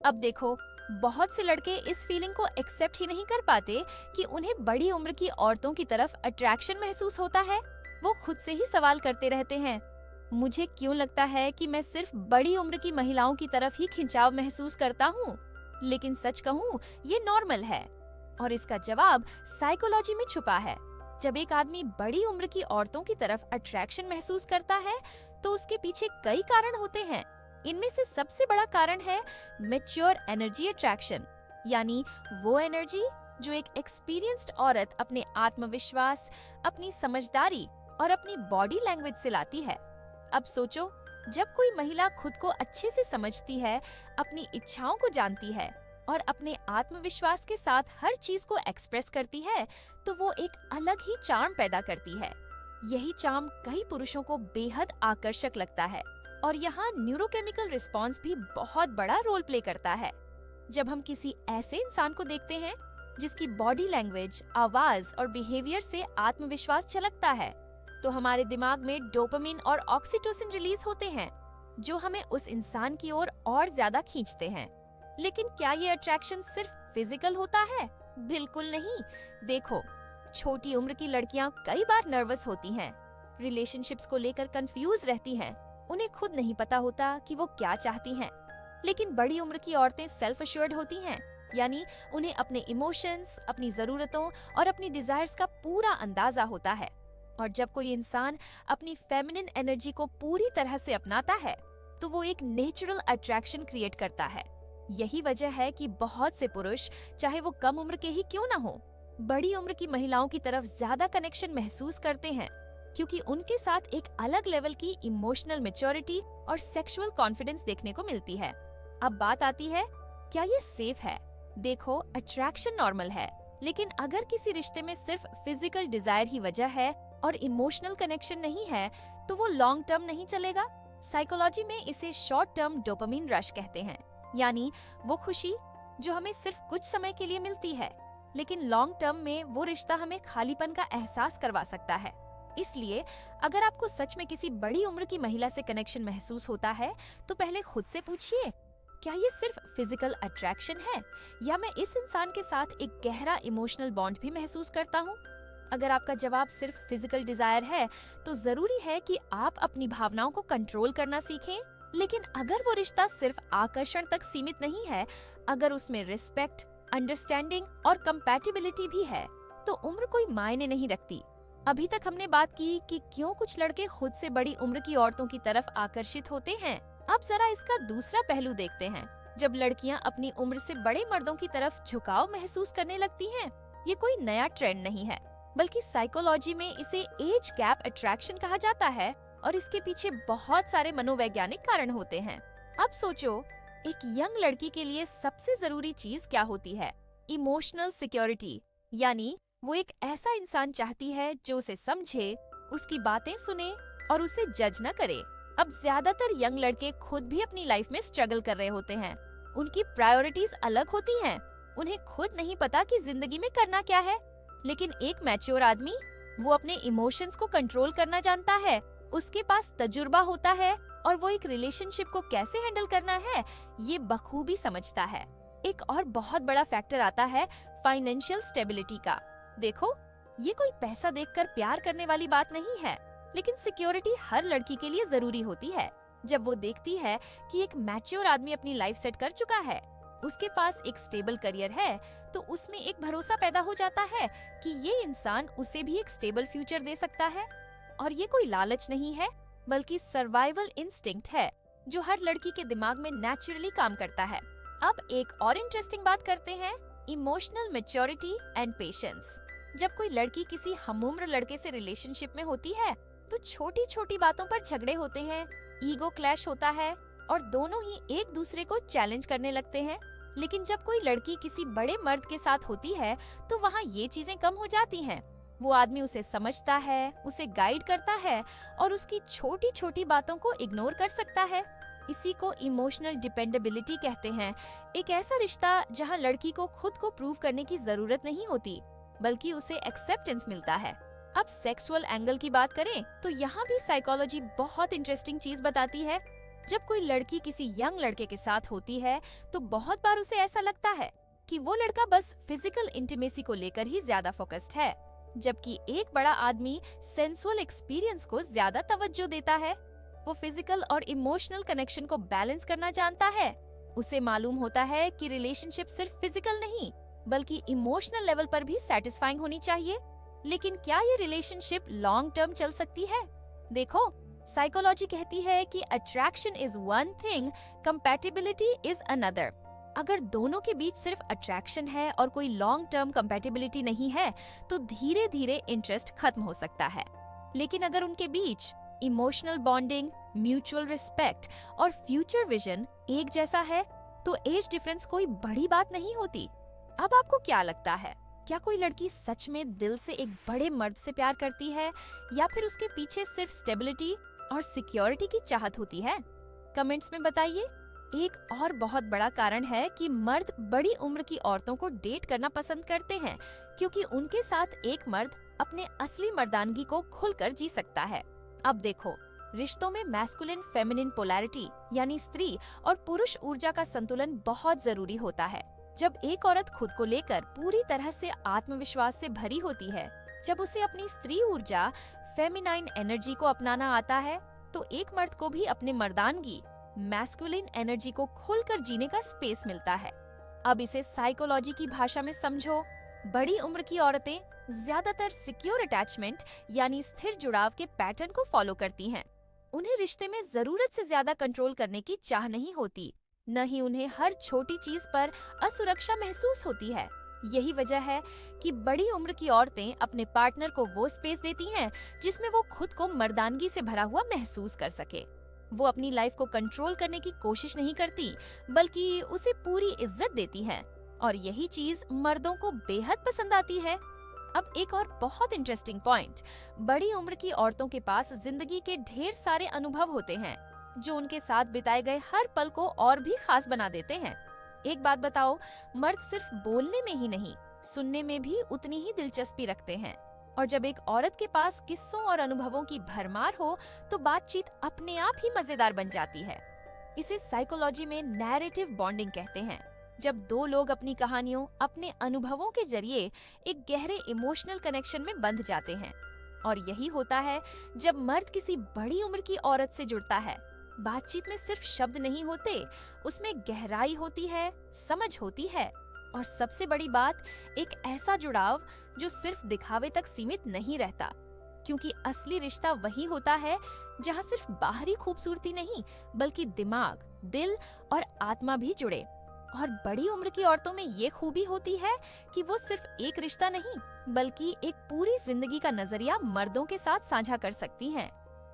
अब देखो, बहुत से लड़के इस फीलिंग को एक्सेप्ट ही नहीं कर पाते कि उन्हें बड़ी उम्र की औरतों की तरफ अट्रैक्शन महसूस होता है। वो खुद से ही सवाल करते रहते हैं, मुझे क्यों लगता है कि मैं सिर्फ बड़ी उम्र की महिलाओं की तरफ ही खिंचाव महसूस करता हूँ। लेकिन सच कहूँ, ये नॉर्मल है। और इसका जवाब साइकोलॉजी में छुपा है। जब एक आदमी बड़ी उम्र की औरतों की तरफ अट्रैक्शन महसूस करता है, तो उसके पीछे कई कारण होते हैं। इनमें से सबसे बड़ा कारण है मैच्योर एनर्जी अट्रैक्शन, यानी वो एनर्जी जो एक एक्सपीरियंस्ड औरत अपने आत्मविश्वास, अपनी समझदारी और अपनी बॉडी लैंग्वेज से लाती है। अब सोचो, जब कोई महिला खुद को अच्छे से समझती है, अपनी इच्छाओं को जानती है और अपने आत्मविश्वास के साथ हर चीज को एक्सप्रेस करती है, तो वो एक अलग ही चार्म पैदा करती है। यही चार्म कई पुरुषों को बेहद आकर्षक लगता है। और यहाँ न्यूरोकेमिकल रिस्पॉन्स भी बहुत बड़ा रोल प्ले करता है। जब हम किसी ऐसे इंसान को देखते हैं जिसकी बॉडी लैंग्वेज, आवाज और बिहेवियर से आत्मविश्वास झलकता है, तो हमारे दिमाग में डोपामिन और ऑक्सीटोसिन रिलीज होते हैं, जो हमें उस इंसान की ओर और ज्यादा खींचते हैं। लेकिन क्या ये अट्रैक्शन सिर्फ फिजिकल होता है? बिल्कुल नहीं। देखो, छोटी उम्र की लड़कियां कई बार नर्वस होती हैं, रिलेशनशिप्स को लेकर कंफ्यूज रहती हैं, उन्हें खुद नहीं पता होता कि वो क्या चाहती हैं। लेकिन बड़ी उम्र की औरतें सेल्फ अश्योर्ड होती हैं, यानी उन्हें अपने इमोशंस, अपनी जरूरतों और अपनी डिजायर्स का पूरा अंदाजा होता है। और जब कोई इंसान अपनी फेमिनिन एनर्जी को पूरी तरह से अपनाता है, तो वो एक नेचुरल अट्रैक्शन क्रिएट करता है। यही वजह है कि बहुत से पुरुष, चाहे वो कम उम्र के ही क्यों ना हो, बड़ी उम्र की महिलाओं की तरफ ज्यादा कनेक्शन महसूस करते हैं, क्योंकि उनके साथ एक अलग लेवल की इमोशनल मैच्योरिटी और सेक्सुअल कॉन्फिडेंस देखने को मिलती है। अब बात आती है, क्या ये सेफ है? देखो, अट्रैक्शन नॉर्मल है, लेकिन अगर किसी रिश्ते में सिर्फ फिजिकल डिजायर ही वजह है और इमोशनल कनेक्शन नहीं है, तो वो लॉन्ग टर्म नहीं चलेगा। साइकोलॉजी में इसे शॉर्ट टर्म डोपामिन रश कहते हैं, यानी वो खुशी जो हमें सिर्फ कुछ समय के लिए मिलती है, लेकिन लॉन्ग टर्म में वो रिश्ता हमें खालीपन का एहसास करवा सकता है। इसलिए अगर आपको सच में किसी बड़ी उम्र की महिला से कनेक्शन महसूस होता है, तो पहले खुद से पूछिए, क्या ये सिर्फ फिजिकल अट्रैक्शन है, या मैं इस इंसान के साथ एक गहरा इमोशनल बॉन्ड भी महसूस करता हूँ? अगर आपका जवाब सिर्फ फिजिकल डिजायर है, तो जरूरी है कि आप अपनी भावनाओं को कंट्रोल करना सीखें। लेकिन अगर वो रिश्ता सिर्फ आकर्षण तक सीमित नहीं है, अगर उसमें रिस्पेक्ट, अंडरस्टैंडिंग और कंपैटिबिलिटी भी है, तो उम्र कोई मायने नहीं रखती। अभी तक हमने बात की कि क्यों कुछ लड़के खुद से बड़ी उम्र की औरतों की तरफ आकर्षित होते हैं। अब जरा इसका दूसरा पहलू देखते हैं। जब लड़कियां अपनी उम्र से बड़े मर्दों की तरफ झुकाव महसूस करने लगती हैं, ये कोई नया ट्रेंड नहीं है, बल्कि साइकोलॉजी में इसे एज गैप अट्रैक्शन कहा जाता है और इसके पीछे बहुत सारे मनोवैज्ञानिक कारण होते हैं। अब सोचो, एक यंग लड़की के लिए सबसे जरूरी चीज क्या होती है? इमोशनल सिक्योरिटी, यानी वो एक ऐसा इंसान चाहती है जो उसे समझे, उसकी बातें सुने और उसे जज न करे। अब ज्यादातर यंग लड़के खुद भी अपनी लाइफ में स्ट्रगल कर रहे होते हैं। उनकी प्रायोरिटीज अलग होती हैं, उन्हें खुद नहीं पता कि जिंदगी में करना क्या है। लेकिन एक मैच्योर आदमी, वो अपने इमोशंस को कंट्रोल करना जानता है, उसके पास तजुर्बा होता है और वो एक रिलेशनशिप को कैसे हैंडल करना है, ये बखूबी समझता है। एक और बहुत बड़ा फैक्टर आता है फाइनेंशियल स्टेबिलिटी का। देखो, ये कोई पैसा देखकर प्यार करने वाली बात नहीं है, लेकिन सिक्योरिटी हर लड़की के लिए जरूरी होती है। जब वो देखती है कि एक मैच्योर आदमी अपनी लाइफ सेट कर चुका है, उसके पास एक स्टेबल करियर है, तो उसमें एक भरोसा पैदा हो जाता है कि ये इंसान उसे भी एक स्टेबल फ्यूचर दे सकता है। और ये कोई लालच नहीं है, बल्कि सर्वाइवल इंस्टिंक्ट है, जो हर लड़की के दिमाग में नेचुरली काम करता है। अब एक और इंटरेस्टिंग बात करते हैं, इमोशनल मैच्योरिटी एंड पेशेंस। जब कोई लड़की किसी हमउम्र लड़के से रिलेशनशिप में होती है, तो छोटी छोटी बातों पर झगड़े होते हैं, ईगो क्लैश होता है और दोनों ही एक दूसरे को चैलेंज करने लगते हैं। लेकिन जब कोई लड़की किसी बड़े मर्द के साथ होती है, तो वहाँ ये चीजें कम हो जाती हैं। वो आदमी उसे समझता है, उसे गाइड करता है और उसकी छोटी छोटी बातों को इग्नोर कर सकता है। इसी को इमोशनल डिपेंडेबिलिटी कहते हैं। एक ऐसा रिश्ता जहाँ लड़की को खुद को प्रूव करने की जरूरत नहीं होती, बल्कि उसे एक्सेप्टेंस मिलता है। अब सेक्सुअल एंगल की बात करें, तो यहाँ भी साइकोलॉजी बहुत इंटरेस्टिंग चीज बताती है। जब कोई लड़की किसी यंग लड़के के साथ होती है तो बहुत बार उसे ऐसा लगता है कि वो लड़का बस फिजिकल इंटीमेसी को लेकर ही ज्यादा फोकस्ड है, जबकि एक बड़ा आदमी सेंसुअल एक्सपीरियंस को ज्यादा तवज्जो देता है। वो फिजिकल और इमोशनल कनेक्शन को बैलेंस करना जानता है। उसे मालूम होता है कि रिलेशनशिप सिर्फ फिजिकल नहीं बल्कि इमोशनल लेवल पर भी सेटिस्फाइंग होनी चाहिए। लेकिन क्या ये रिलेशनशिप लॉन्ग टर्म चल सकती है? देखो, साइकोलॉजी कहती है कि attraction is one thing, compatibility is another. अगर दोनों के बीच सिर्फ अट्रैक्शन है और कोई लॉन्ग टर्म कंपैटिबिलिटी नहीं है तो धीरे धीरे इंटरेस्ट खत्म हो सकता है। लेकिन अगर उनके बीच इमोशनल बॉन्डिंग, म्यूचुअल रिस्पेक्ट और फ्यूचर विजन एक जैसा है तो एज डिफरेंस कोई बड़ी बात नहीं होती। अब आपको क्या लगता है, क्या कोई लड़की सच में दिल से एक बड़े मर्द से प्यार करती है या फिर उसके पीछे सिर्फ स्टेबिलिटी और सिक्योरिटी की चाहत होती है? कमेंट्स में बताइए। एक और बहुत बड़ा कारण है कि मर्द बड़ी उम्र की औरतों को डेट करना पसंद करते हैं क्योंकि उनके साथ एक मर्द अपने असली मर्दानगी को खुलकर जी सकता है। अब देखो, रिश्तों में मैस्कुलिन फेमिनिन पोलैरिटी यानी स्त्री और पुरुष ऊर्जा का संतुलन बहुत जरूरी होता है। जब एक औरत खुद को लेकर पूरी तरह से आत्मविश्वास से भरी होती है, जब उसे अपनी स्त्री ऊर्जा फेमिनाइन एनर्जी को अपनाना आता है, तो एक मर्द को भी अपने मर्दानगी मैस्कुलिन एनर्जी को खुलकर जीने का स्पेस मिलता है। अब इसे साइकोलॉजी की भाषा में समझो। बड़ी उम्र की औरतें ज्यादातर सिक्योर अटैचमेंट यानी स्थिर जुड़ाव के पैटर्न को फॉलो करती हैं। उन्हें रिश्ते में जरूरत से ज्यादा कंट्रोल करने की चाह नहीं होती, न ही उन्हें हर छोटी चीज पर असुरक्षा महसूस होती है। यही वजह है कि बड़ी उम्र की औरतें अपने पार्टनर को वो स्पेस देती हैं जिसमें वो खुद को मर्दानगी से भरा हुआ महसूस कर सके। वो अपनी लाइफ को कंट्रोल करने की कोशिश नहीं करती बल्कि उसे पूरी इज्जत देती हैं, और यही चीज मर्दों को बेहद पसंद आती है। अब एक और बहुत इंटरेस्टिंग पॉइंट, बड़ी उम्र की औरतों के पास जिंदगी के ढेर सारे अनुभव होते हैं जो उनके साथ बिताए गए हर पल को और भी खास बना देते हैं। एक बात बताओ, मर्द सिर्फ बोलने में ही नहीं, सुनने में भी उतनी ही दिलचस्पी रखते हैं। और जब एक औरत के पास किस्सों और अनुभवों की भरमार हो तो बातचीत अपने आप ही मजेदार बन जाती है। इसे साइकोलॉजी में नैरेटिव बॉन्डिंग कहते हैं, जब दो लोग अपनी कहानियों, अपने अनुभवों के जरिए एक गहरे इमोशनल कनेक्शन में बंध जाते हैं। और यही होता है जब मर्द किसी बड़ी उम्र की औरत से जुड़ता है। बातचीत में सिर्फ शब्द नहीं होते, उसमें गहराई होती है, समझ होती है, और सबसे बड़ी बात, एक ऐसा जुड़ाव जो सिर्फ दिखावे तक सीमित नहीं रहता। क्योंकि असली रिश्ता वही होता है जहाँ सिर्फ बाहरी खूबसूरती नहीं बल्कि दिमाग, दिल और आत्मा भी जुड़े। और बड़ी उम्र की औरतों में ये खूबी होती है कि वो सिर्फ एक रिश्ता नहीं बल्कि एक पूरी जिंदगी का नजरिया मर्दों के साथ साझा कर सकती हैं।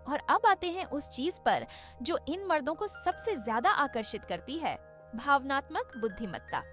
और अब आते हैं उस चीज पर जो इन मर्दों को सबसे ज्यादा आकर्षित करती है, भावनात्मक बुद्धिमत्ता,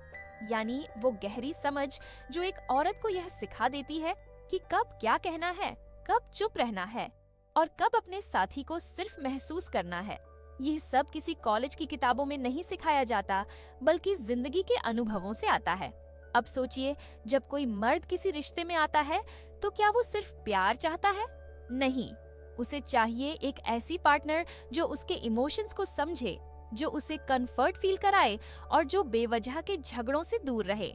यानी वो गहरी समझ जो एक औरत को यह सिखा देती है कि कब क्या कहना है, कब चुप रहना है और कब अपने साथी को सिर्फ महसूस करना है। यह सब किसी कॉलेज की किताबों में नहीं सिखाया जाता बल्कि जिंदगी के अनुभवों से आता है। अब सोचिए, जब कोई मर्द किसी रिश्ते में आता है तो क्या वो सिर्फ प्यार चाहता है? नहीं, उसे चाहिए एक ऐसी पार्टनर जो उसके इमोशंस को समझे, जो उसे कंफर्ट फील कराए और जो बेवजह के झगड़ों से दूर रहे।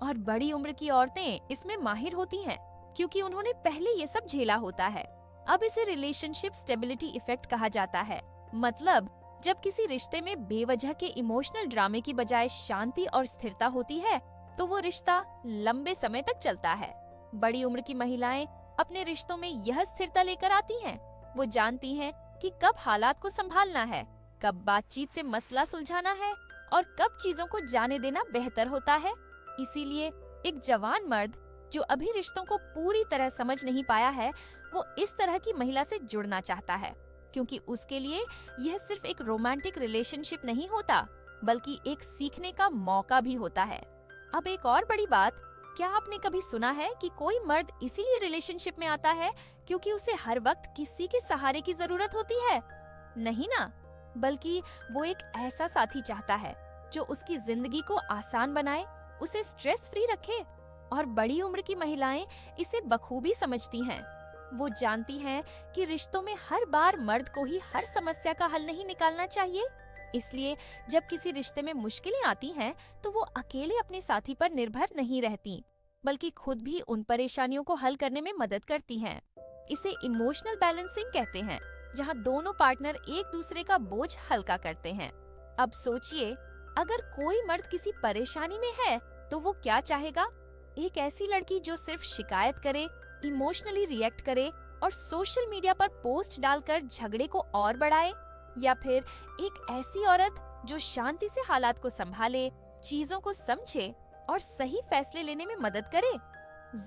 और बड़ी उम्र की औरतें इसमें माहिर होती हैं क्योंकि उन्होंने पहले ये सब झेला होता है। अब इसे रिलेशनशिप स्टेबिलिटी इफेक्ट कहा जाता है। मतलब जब किसी रिश्ते में बेवजह के इमोशनल ड्रामे की बजाय शांति और स्थिरता होती है तो वो रिश्ता लंबे समय तक चलता है। बड़ी उम्र की महिलाएं अपने रिश्तों में यह स्थिरता लेकर आती हैं। वो जानती हैं कि कब हालात को संभालना है, कब बातचीत से मसला सुलझाना है और कब चीजों को जाने देना बेहतर होता है। इसीलिए एक जवान मर्द जो अभी रिश्तों को पूरी तरह समझ नहीं पाया है, वो इस तरह की महिला से जुड़ना चाहता है क्योंकि उसके लिए यह सिर्फ एक रोमांटिक रिलेशनशिप नहीं होता बल्कि एक सीखने का मौका भी होता है। अब एक और बड़ी बात, क्या आपने कभी सुना है कि कोई मर्द इसीलिए रिलेशनशिप में आता है क्योंकि उसे हर वक्त किसी के सहारे की जरूरत होती है? नहीं ना, बल्कि वो एक ऐसा साथी चाहता है जो उसकी जिंदगी को आसान बनाए, उसे स्ट्रेस फ्री रखे। और बड़ी उम्र की महिलाएं इसे बखूबी समझती हैं। वो जानती हैं कि रिश्तों में हर बार मर्द को ही हर समस्या का हल नहीं निकालना चाहिए। इसलिए जब किसी रिश्ते में मुश्किलें आती हैं, तो वो अकेले अपने साथी पर निर्भर नहीं रहती, बल्कि खुद भी उन परेशानियों को हल करने में मदद करती हैं। इसे इमोशनल बैलेंसिंग कहते हैं, जहां दोनों पार्टनर एक दूसरे का बोझ हल्का करते हैं। अब सोचिए, अगर कोई मर्द किसी परेशानी में है, तो वो क्या चाहेगा? एक ऐसी लड़की जो सिर्फ शिकायत करे, इमोशनली रिएक्ट करे और सोशल मीडिया पर पोस्ट डालकर झगड़े को और बढ़ाए, या फिर एक ऐसी औरत जो शांति से हालात को संभाले, चीजों को समझे और सही फैसले लेने में मदद करे?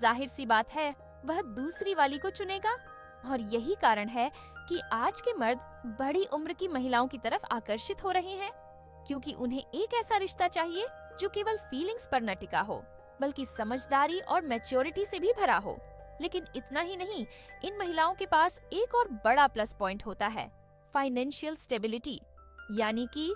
जाहिर सी बात है, वह दूसरी वाली को चुनेगा। और यही कारण है कि आज के मर्द बड़ी उम्र की महिलाओं की तरफ आकर्षित हो रहे हैं, क्योंकि उन्हें एक ऐसा रिश्ता चाहिए जो केवल फीलिंग्स पर न टिका हो, बल्कि समझदारी और मैच्योरिटी से भी भरा हो। लेकिन इतना ही नहीं, इन महिलाओं के पास एक और बड़ा प्लस पॉइंट होता है, फाइनेंशियल स्टेबिलिटी। यानी कि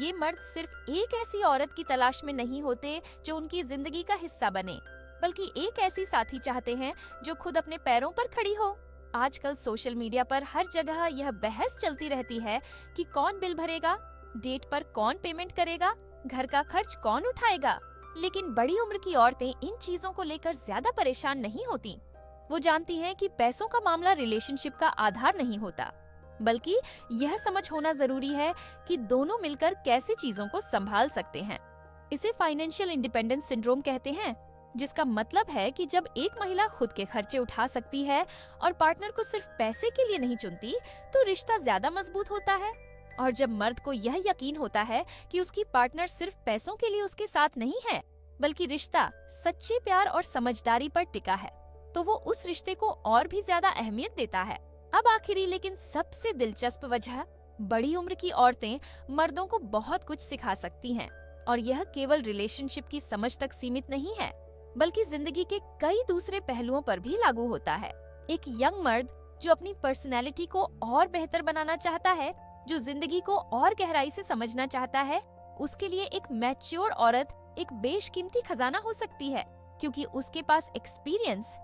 ये मर्द सिर्फ एक ऐसी औरत की तलाश में नहीं होते जो उनकी जिंदगी का हिस्सा बने, बल्कि एक ऐसी साथी चाहते हैं जो खुद अपने पैरों पर खड़ी हो। आजकल सोशल मीडिया पर हर जगह यह बहस चलती रहती है कि कौन बिल भरेगा, डेट पर कौन पेमेंट करेगा, घर का खर्च कौन उठाएगा। लेकिन बड़ी उम्र की औरतें इन चीजों को लेकर ज्यादा परेशान नहीं होती। वो जानती हैं कि पैसों का मामला रिलेशनशिप का आधार नहीं होता, बल्कि यह समझ होना जरूरी है कि दोनों मिलकर कैसे चीजों को संभाल सकते हैं। इसे फाइनेंशियल इंडिपेंडेंस सिंड्रोम कहते हैं, जिसका मतलब है कि जब एक महिला खुद के खर्चे उठा सकती है और पार्टनर को सिर्फ पैसे के लिए नहीं चुनती, तो रिश्ता ज्यादा मजबूत होता है। और जब मर्द को यह यकीन होता है कि उसकी पार्टनर सिर्फ पैसों के लिए उसके साथ नहीं है, बल्कि रिश्ता सच्चे प्यार और समझदारी पर टिका है, तो वो उस रिश्ते को और भी ज्यादा अहमियत देता है। अब आखिरी लेकिन सबसे दिलचस्प वजह, बड़ी उम्र की औरतें मर्दों को बहुत कुछ सिखा सकती हैं, और यह केवल रिलेशनशिप की समझ तक सीमित नहीं है, बल्कि जिंदगी के कई दूसरे पहलुओं पर भी लागू होता है। एक यंग मर्द जो अपनी पर्सनैलिटी को और बेहतर बनाना चाहता है, जो जिंदगी को और गहराई से समझना चाहता है, उसके लिए एक मैच्योर औरत एक बेशकीमती खजाना हो सकती है, क्योंकि उसके पास एक्सपीरियंस,